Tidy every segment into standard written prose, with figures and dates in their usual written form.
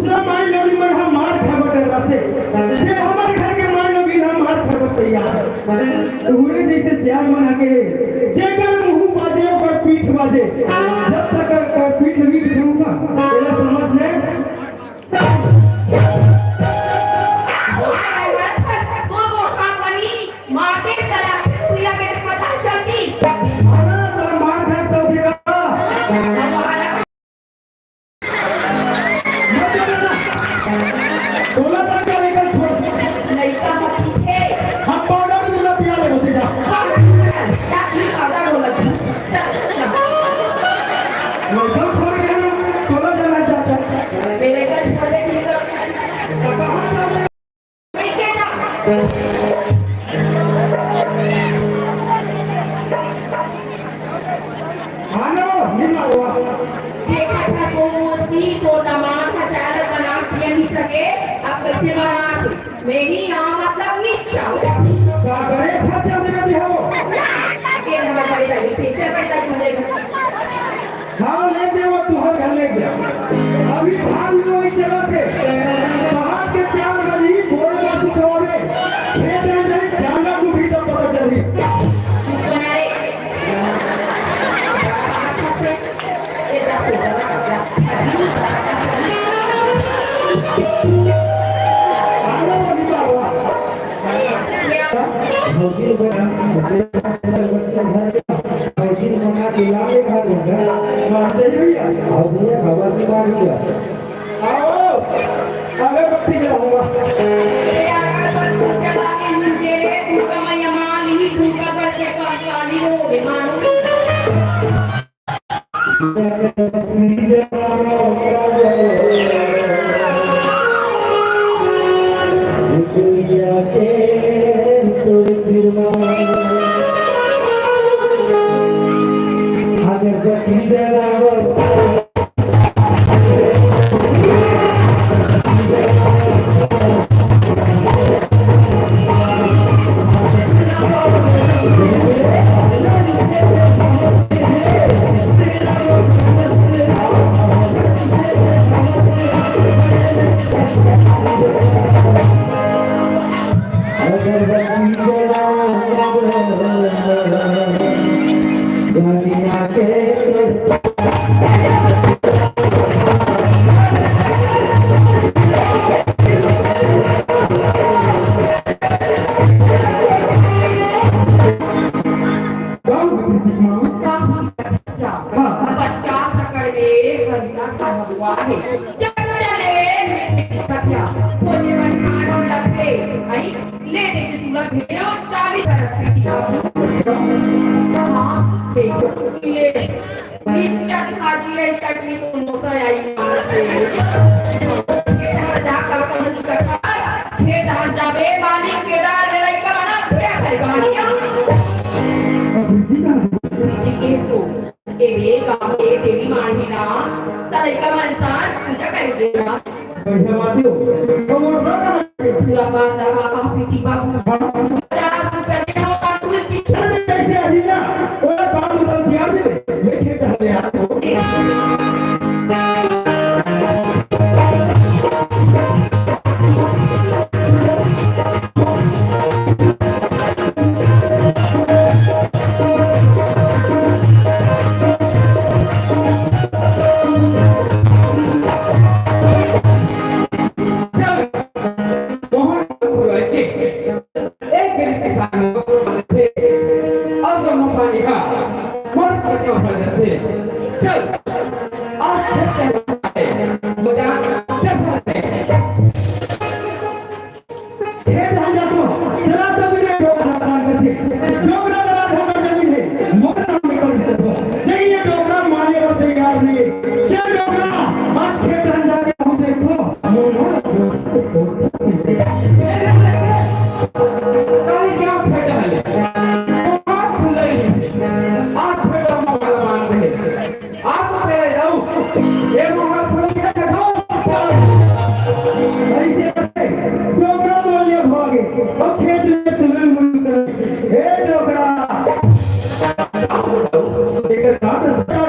दूसरा माई लोग में हम मार खाबटे रहते ये हमारे घर के माई लोग हम मार खाबटे यार पूरे जैसे सियार बना के जेकर मुंह बाजे और पीठ बाजे जब तक पीठ मीठ दूंगा पहले समझ ले अभी भाल लोग चला थे बाहर के 4 बजे भोर में सुतोरे खेत में जाना को भी तो पता चली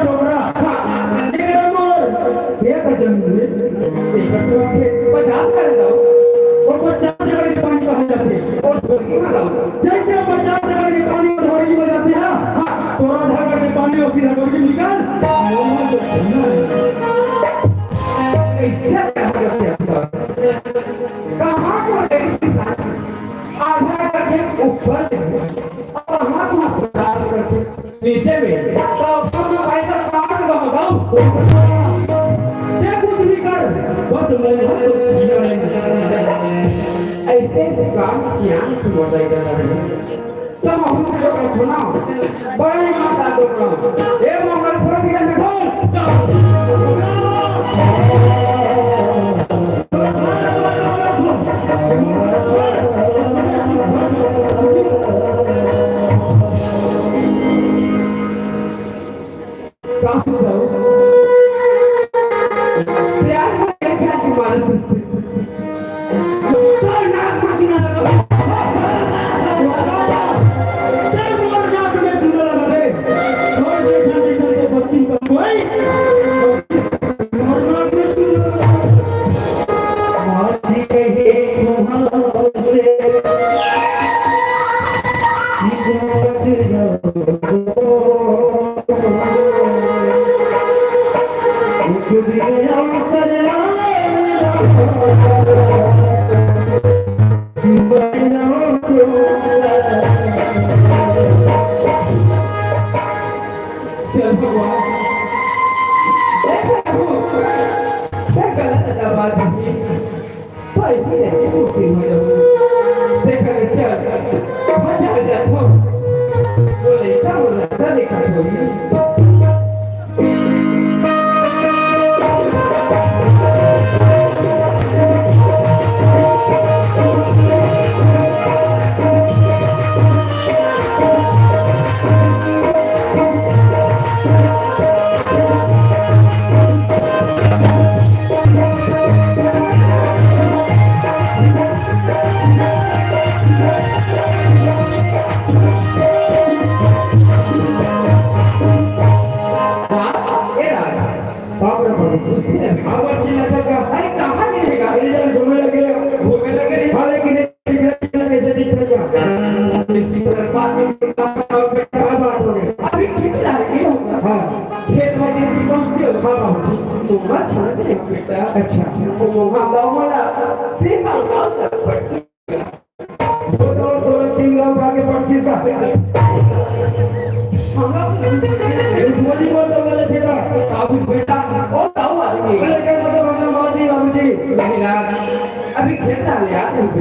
डोगरा 50 जगह के पानी बह जाते और ढोलकी में लाओ जैसे 50 जगह के पानी में ढोलकी बह जाती है ना तोरा धागा के पानी और सीधा ढोलकी निकाल मोहन तो छीना ऐसा करते कहाँ को लेके आधा करके ऊपर और हाथ में 50 करके नीचे में सब भाई का काट रहा गाँव क्या कुछ भी कर बस मोहन तो छीना ऐसे ऐसे काम सियान की बताई जाता है तब हम लोग को सुना बड़ी माता को ये मंगल फोड़ दिया देखो अच्छा वो हम गाँव में ना 3 गाँव तक पड़ती दो 3 गाँव आगे पड़ती का हम लोग इस मोदी को तो बोले थे काबू बेटा और गाँव आदमी अरे क्या मतलब हमने मार दी बाबूजी नहीं लाग अभी खेत डाल यार